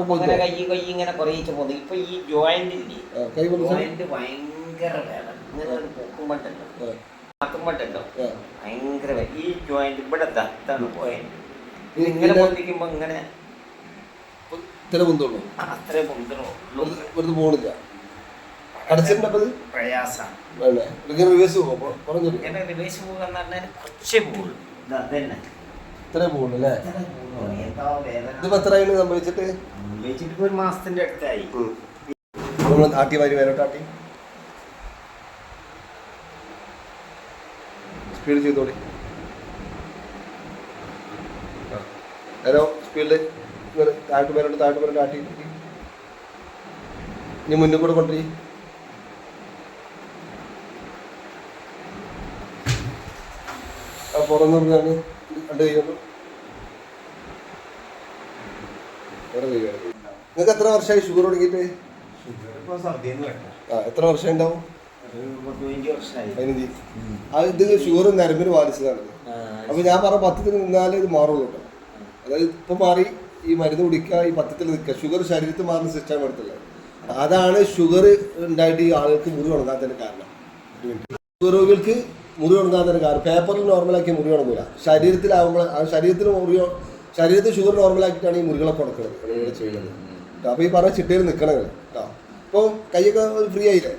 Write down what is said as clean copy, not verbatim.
അങ്ങനെ കൈ ഇങ്ങനെ കുറയിച്ച് പോകുന്നു. ഇപ്പൊ ഈ ജോയിന്റ് ഭയങ്കര വേദന. ഇങ്ങനെ ഒരു പൊക്കുമ്പോണ്ടല്ലോ ആക്കുമ്പോണ്ടല്ലോ ഭയങ്കര ഈ ജോയിന്റ് ഇവിടെ ഇതാണ് പോയിന്റ്. ഇത് ഇങ്ങനെ പൊന്തിക്കുമ്പോ ഇങ്ങനെ അത്രേ പൊന്തുള്ളൂ. പോണില്ല പ്രയാസാണ്. റിവേഴ്സ് പോകാന്ന് പറഞ്ഞാൽ കുറച്ചേ പോകുള്ളൂ. അതന്നെ ഇത്രേ പോകുള്ളൂ അല്ലേ? ഇതിപ്പോ എത്രയായി സംഭവിച്ചിട്ട്? ഒരു മാസത്തിന്റെ അടുത്തായി. ആട്ടി വാരി വേരോട്ടാട്ടി സ്പീഡ് ചെയ്തോളി. ഹലോ സ്പീഡില് താഴ്ത്തു പേരോട്ട് ആട്ടി ഇനി മുന്നിൽ കൂടെ കൊണ്ടുപോയി. പുറന്നു പറഞ്ഞാണ് രണ്ട് കൈകൊണ്ടു. നിങ്ങൾക്ക് എത്ര വർഷമായി ഷുഗർ തുടങ്ങിയിട്ട്? എത്ര വർഷം ഉണ്ടാവും? 15. ഇത് ഷുഗർ നരമ്പിന് ബാധിച്ചതാണ്. അപ്പൊ ഞാൻ പറഞ്ഞ പഥ്യത്തിൽ നിന്നാലേ ഇത് മാറുള്ളൂ കേട്ടോ. അതായത് ഇപ്പൊ മാറി ഈ മരുന്ന് കുടിക്കുക, ഈ പഥ്യത്തിൽ നിൽക്കുക, ഷുഗർ ശരീരത്തിൽ മാറുന്ന സിസ്റ്റം എടുത്തുള്ളത്. അതാണ് ഷുഗർ ഉണ്ടായിട്ട് ഈ ആളുകൾക്ക് മുറി ഉണങ്ങാത്തതിന് കാരണം. ഷുഗർ രോഗികൾക്ക് മുറി ഉണങ്ങാത്തതിന് കാരണം പേപ്പറിൽ നോർമലാക്കിയ മുറി ഉണങ്ങില്ല. ശരീരത്തിലാവുമ്പോൾ ശരീരത്തിൽ ഷുഗർ നോർമലാക്കിയിട്ടാണ് ഈ മുറികളൊക്കെ ഉണക്കുന്നത് ചെയ്യുന്നത്. അപ്പോൾ ഈ പറഞ്ഞ ചിട്ടയിൽ നിൽക്കണങ്ങൾ കേട്ടോ. അപ്പോൾ കൈയൊക്കെ ഫ്രീ ആയില്ലേ?